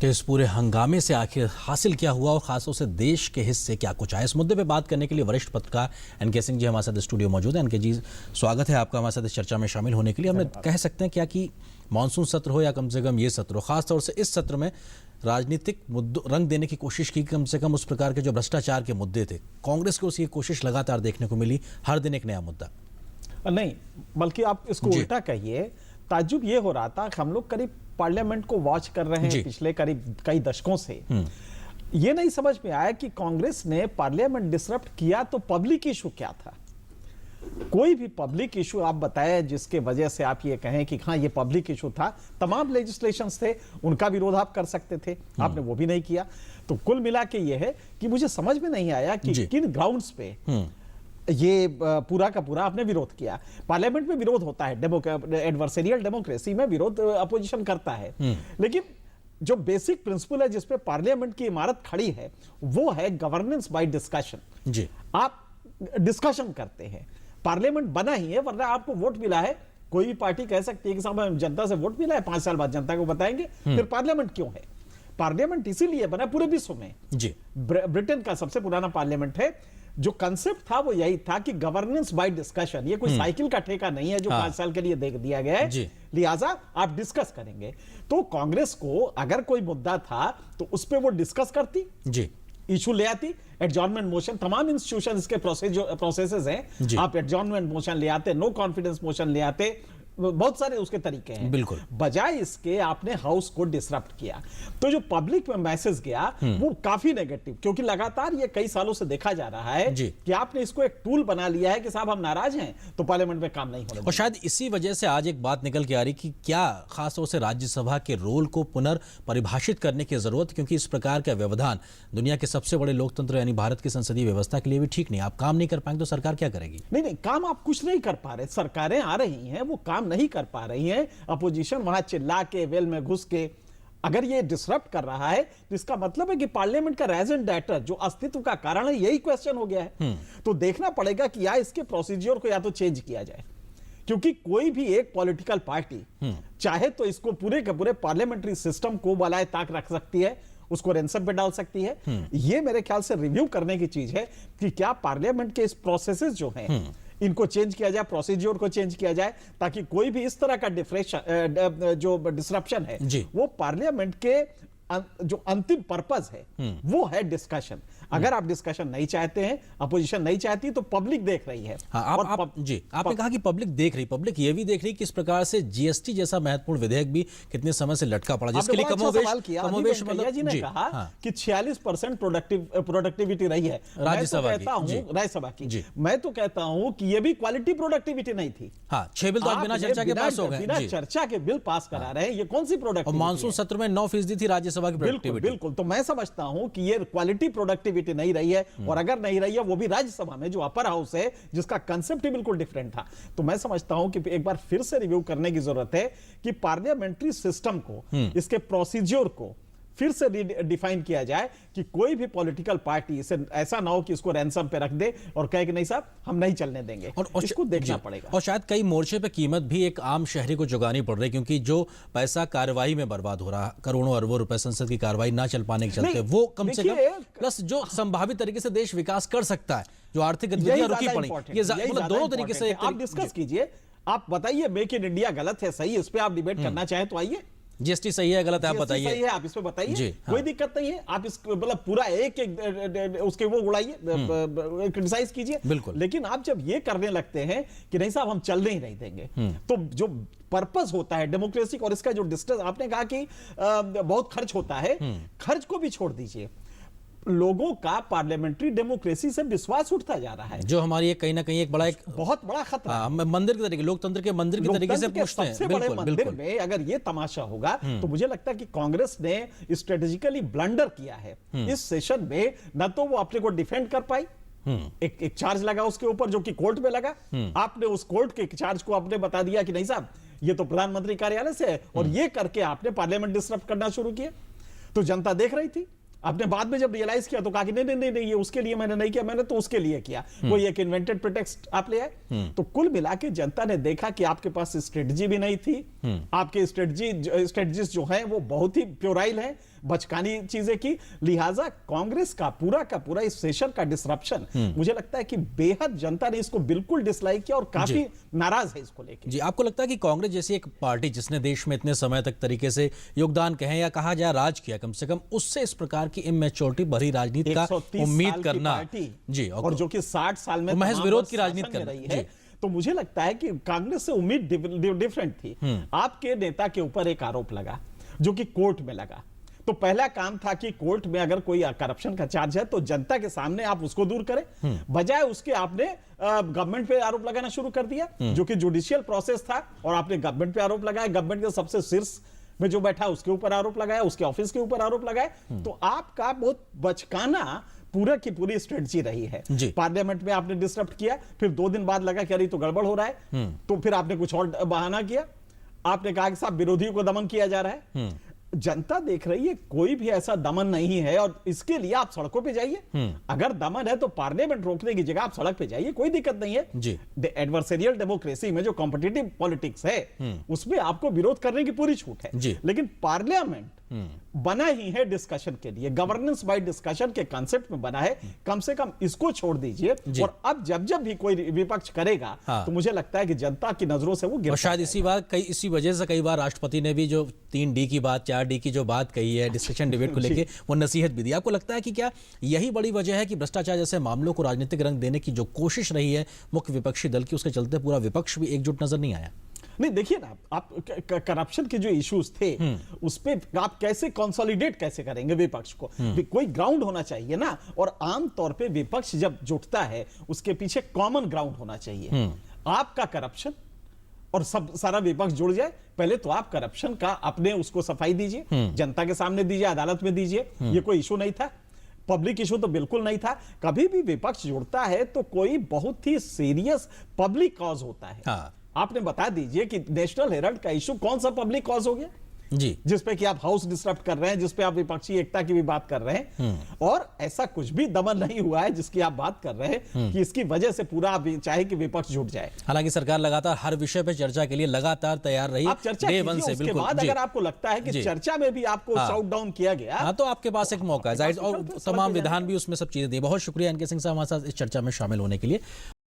कि इस पूरे हंगामे से आखिर हासिल क्या हुआ और खासतौर से देश के हिस्से क्या कुछ आया, इस मुद्दे पे बात करने के लिए वरिष्ठ पत्रकार एनके सिंह जी हमारे साथ स्टूडियो मौजूद हैं। एनके जी, स्वागत है आपका हमारे साथ इस चर्चा में शामिल होने के लिए। हमें कह सकते हैं क्या कि मानसून सत्र हो या कम से कम ये सत्र हो, खासतौर से इस सत्र में राजनीतिक मुद्दों रंग देने की कोशिश की, कम से कम उस प्रकार के जो भ्रष्टाचार के मुद्दे थे, कांग्रेस को उसकी कोशिश लगातार देखने को मिली, हर दिन एक नया मुद्दा। नहीं, बल्कि आप इसको उल्टा कहिए। ताज्जुब ये हो रहा था कि हम लोग करीब पार्लियामेंट को वॉच कर रहे हैं पिछले करीब कई दशकों से। ये नहीं समझ में आया कि कांग्रेस ने पार्लियामेंट डिसरप्ट किया तो पब्लिक इशू क्या था। कोई भी पब्लिक इशू आप बताएं जिसके वजह से आप ये कहें कि हाँ ये पब्लिक इशू था। तमाम लेजिस्लेशंस थे, उनका विरोध आप कर सकते थे, आपने वो भी नहीं किया। तो कुल मिला के ये है कि मुझे समझ में नहीं आया कि किन ग्राउंड्स पे ये पूरा का पूरा आपने विरोध किया। पार्लियामेंट में विरोध होता है, एडवर्सरियल डेमोक्रेसी में विरोध अपोजिशन करता है, लेकिन जो बेसिक प्रिंसिपल है जिसपे पार्लियामेंट की इमारत खड़ी है वो है गवर्नेंस बाय डिस्कशन। जी, आप डिस्कशन करते हैं, पार्लियामेंट बना ही है, वरना आपको वोट मिला है। कोई भी पार्टी कह सकती है कि साहब जनता से वोट मिला है, 5 साल बाद जनता को बताएंगे। फिर पार्लियामेंट क्यों है? पार्लियामेंट इसीलिए बना पूरे विश्व में। जी, ब्रिटेन का सबसे पुराना पार्लियामेंट है। जो कंसेप्ट था वो यही था कि गवर्नेंस बाय डिस्कशन। ये कोई साइकिल का ठेका नहीं है जो 5 साल के लिए दे दिया गया है, लिहाजा आप डिस्कस करेंगे। तो कांग्रेस को अगर कोई मुद्दा था तो उस पर वो डिस्कस करती, जी, इशू ले आती। एडजॉर्नमेंट मोशन, तमाम इंस्टीट्यूशन इसके प्रोसेसेस हैं। आप एडजॉर्नमेंट मोशन ले आते, नो कॉन्फिडेंस मोशन ले आते, बहुत सारे उसके तरीके हैं। बिल्कुल, बजाय इसके आपने हाउस को डिसरप्ट किया। तो जो पब्लिक में मैसेज गया वो काफी नेगेटिव, क्योंकि लगातार ये कई सालों से देखा जा रहा है कि आपने इसको एक टूल बना लिया है कि साहब हम नाराज हैं तो पार्लियामेंट में काम नहीं होने। और शायद इसी वजह से आज एक बात निकल के आ रही कि क्या खासतौर से राज्यसभा के रोल को पुनर्परिभाषित करने की जरूरत, क्योंकि इस प्रकार का व्यवधान दुनिया के सबसे बड़े लोकतंत्र यानी भारत की संसदीय व्यवस्था के लिए भी ठीक नहीं। आप काम नहीं कर पाएंगे तो सरकार क्या करेगी? नहीं, काम आप कुछ नहीं कर पा रहे। सरकारें आ रही हैं, वो काम नहीं कर पा रही हैं। अपोजिशन वहां चिल्ला के वेल में घुस के अगर ये डिसरप्ट कर रहा है तो इसका मतलब है कि पार्लियामेंट का रेजन डाटा जो अस्तित्व का कारण है यही क्वेश्चन हो गया है। तो देखना पड़ेगा कि या इसके प्रोसीजर को या तो चेंज किया जाए, क्योंकि कोई भी एक पॉलिटिकल पार्टी चाहे तो इसको पूरे के पूरे पार्लियामेंट्री सिस्टम को बलाए ताक रख सकती है, उसको रेंसम पे डाल सकती है। ये मेरे ख्याल से रिव्यू करने की चीज है कि क्या पार्लियामेंट के इस प्रोसेसेस जो हैं इनको चेंज किया जाए, प्रोसीजर को चेंज किया जाए, ताकि कोई भी इस तरह का जो डिसरप्शन है वो पार्लियामेंट के जो अंतिम पर्पस है वो है डिस्कशन। अगर आप डिस्कशन नहीं चाहते हैं, अपोजिशन नहीं चाहती, तो पब्लिक देख रही है। हाँ, आपने कहा कि पब्लिक देख रही, पब्लिक ये भी देख रही किस प्रकार से जीएसटी जैसा महत्वपूर्ण विधेयक भी कितने समय से लटका पड़ा, जिसके लिए कमोवेश जी ने कहा कि 46% प्रोडक्टिविटी रही है राज्यसभा की। मैं तो कहता हूं कि ये भी क्वालिटी प्रोडक्टिविटी नहीं थी। 6 बिल तो आज बिना चर्चा के पास हो गए, बिना चर्चा के बिल पास करा रहे हैं। ये कौन सी प्रोडक्टिविटी? मानसून सत्र में 9% थी राज्यसभा की प्रोडक्टिविटी। बिल्कुल, तो मैं समझता हूं कि ये क्वालिटी प्रोडक्टिविटी नहीं रही है, और अगर नहीं रही है वो भी राज्यसभा में जो अपर हाउस है जिसका कंसेप्ट ही बिल्कुल डिफरेंट था। तो मैं समझता हूं कि एक बार फिर से रिव्यू करने की जरूरत है कि पार्लियामेंट्री सिस्टम को, इसके प्रोसीजर को फिर से डिफाइन किया जाए कि कोई भी पॉलिटिकल पार्टी इसे ऐसा ना हो कि इसको रैंसम पे रख दे और कहे कि नहीं साहब हम नहीं चलने देंगे। और इसको देखना पड़ेगा। और शायद कई मोर्चे पे कीमत भी एक आम शहरी को चुकानी पड़ रही, क्योंकि जो पैसा कार्यवाही में बर्बाद हो रहा, करोड़ों अरबों रुपए संसद की कार्यवाही ना चल पाने के चलते, वो कम से कम प्लस जो संभावित तरीके से देश विकास कर सकता है, जो आर्थिक गतिविधियां रुकी पड़ी, ये दोनों तरीके से आप डिस्कस कीजिए। आप बताइए मेक इन इंडिया गलत है, सही, इस पे आप डिबेट करना चाहे तो आइए। जीएसटी सही है गलत है आप बताइए, सही है आप इसमें बताइए, कोई दिक्कत नहीं है। आप इस मतलब पूरा एक उसके वो उड़ाइए, क्रिटिसाइज कीजिए, बिल्कुल। लेकिन आप जब ये करने लगते हैं कि नहीं साहब हम चलने ही नहीं देंगे, तो जो पर्पस होता है डेमोक्रेसी और इसका जो डिस्टेंस, आपने कहा कि बहुत खर्च होता है, खर्च को भी छोड़ दीजिए। लोगों का पार्लियामेंट्री डेमोक्रेसी से विश्वास उठता जा रहा है, जो हमारी कहीं ना कहीं एक बहुत बड़ा खतरा। मंदिर के तरीके, लोकतंत्र के मंदिर के तरीके से पूछते हैं। सबसे बड़े मंदिर में अगर ये तमाशा होगा तो मुझे लगता है कि कांग्रेस ने स्ट्रेटेजिकली ब्लंडर किया है इस सेशन में। न तो वो अपने को डिफेंड कर पाई, एक चार्ज लगा उसके ऊपर जो कि कोर्ट में लगा, आपने उस कोर्ट के चार्ज को आपने बता दिया कि नहीं साहब ये तो प्रधानमंत्री कार्यालय से है, और ये करके आपने पार्लियामेंट डिसरप्ट करना शुरू किया। तो जनता देख रही थी आपने बाद में जब रियलाइज किया तो कहा कि नहीं नहीं नहीं नहीं, ये उसके लिए मैंने नहीं किया, मैंने तो उसके लिए किया। कोई एक इन्वेंटेड प्रिटेक्स्ट आप ले आए। तो कुल मिला के जनता ने देखा कि आपके पास स्ट्रेटजी भी नहीं थी, आपके स्ट्रेटजीज जो है वो बहुत ही प्योराइल है, बचकानी चीजें की। लिहाजा कांग्रेस का पूरा इस सेशन का डिसरप्शन, मुझे लगता है कि बेहद जनता ने इसको बिल्कुल डिसलाइक किया और काफी नाराज है इसको लेकर। जी, आपको लगता है कि कांग्रेस जैसी एक पार्टी जिसने देश में इतने समय तक तरीके से योगदान कहें या कहा जाए राज किया, कम से कम उससे इस प्रकार की इमेच्योरिटी भरी राजनीति का 130 उम्मीद साल की करना पार्टी, जी, और जो कि 60 साल में महज तमाम विरोध वर्ष की राजनीति शासन में कर रही जी। है, तो मुझे लगता है कि कांग्रेस से उम्मीद डिफरेंट थी। आपके नेता के ऊपर एक आरोप लगा जो कि कोर्ट में लगा, तो पहला काम था कि कोर्ट में अगर कोई करप्शन का चार्ज है तो जनता के सामने आप उसको दूर करें, बजाय उसके आपने गवर्नमेंट पे आरोप लगाना शुरू कर दिया, जो कि जुडिशियल प्रोसेस था, और आपने गवर्नमेंट पे आरोप लगाया, गवर्नमेंट के सबसे शीर्ष में जो बैठा उसके ऊपर आरोप लगाया, उसके ऑफिस के ऊपर आरोप लगाया। तो आपका बहुत बचकाना पूरा की पूरी स्ट्रेटजी रही है। पार्लियामेंट में आपने डिस्टर्ब किया, फिर 2 दिन बाद लगा कि अरे तो गड़बड़ हो रहा है, तो फिर आपने कुछ और बहाना किया, आपने कहा कि साहब विरोधियों को दमन किया जा रहा है। जनता देख रही है कोई भी ऐसा दमन नहीं है, और इसके लिए आप सड़कों पे जाइए। अगर दमन है तो पार्लियामेंट रोकने की जगह आप सड़क पे जाइए, कोई दिक्कत नहीं है। एडवर्सेरियल डेमोक्रेसी में जो कॉम्पिटिटिव पॉलिटिक्स है उसमें आपको विरोध करने की पूरी छूट है, लेकिन पार्लियामेंट बना ही है डिस्कशन के लिए, गवर्नेंस बाय डिस्कशन के कंसेप्ट में बना है। कम से कम इसको छोड़ दीजिए, और अब जब भी कोई विपक्ष करेगा तो मुझे लगता है कि जनता की नजरों से वो गिर, और शायद इसी वजह से कई बार राष्ट्रपति ने भी जो 3D की बात, 4D की जो बात कही है डिस्कशन डिबेट को लेके, वो नसीहत भी दी। आपको लगता है कि क्या यही बड़ी वजह है कि भ्रष्टाचार जैसे मामलों को राजनीतिक रंग देने की जो कोशिश रही है मुख्य विपक्षी दल की, उसके चलते पूरा विपक्ष भी एकजुट नजर नहीं आया? नहीं, देखिए ना, आप करप्शन के जो इश्यूज थे उस पे आप कैसे कंसोलिडेट कैसे करेंगे विपक्ष को? कोई ग्राउंड होना चाहिए ना, और आमतौर पे विपक्ष जब जुटता है उसके पीछे कॉमन ग्राउंड होना चाहिए। आपका करप्शन और सब सारा विपक्ष जुड़ जाए, पहले तो आप करप्शन का अपने उसको सफाई दीजिए, जनता के सामने दीजिए, अदालत में दीजिए। ये कोई इशू नहीं था, पब्लिक इशू तो बिल्कुल नहीं था। कभी भी विपक्ष जुड़ता है तो कोई बहुत ही सीरियस पब्लिक कॉज होता है। आपने बता दीजिए कि नेशनल हेराल्ड का इशू कौन सा पब्लिक कॉज हो गया जी, जिसपे कि आप हाउस डिस्टर्ब कर रहे हैं, जिसपे आप विपक्षी एकता की भी बात कर रहे हैं, और ऐसा कुछ भी दमन नहीं हुआ है जिसकी आप बात कर रहे हैं कि इसकी वजह से पूरा आप चाहे कि विपक्ष जुट जाए। हालांकि सरकार लगातार हर विषय पे चर्चा के लिए लगातार तैयार रही, आप चर्चा कीजिए, उसके बाद अगर आपको लगता है कि चर्चा में भी आपको शाउट डाउन किया गया, तो आपके पास एक मौका है, और तमाम विधान भी उसमें सब चीजें दी। बहुत शुक्रिया एनके सिंह साहब हमारे साथ इस चर्चा में शामिल होने के लिए।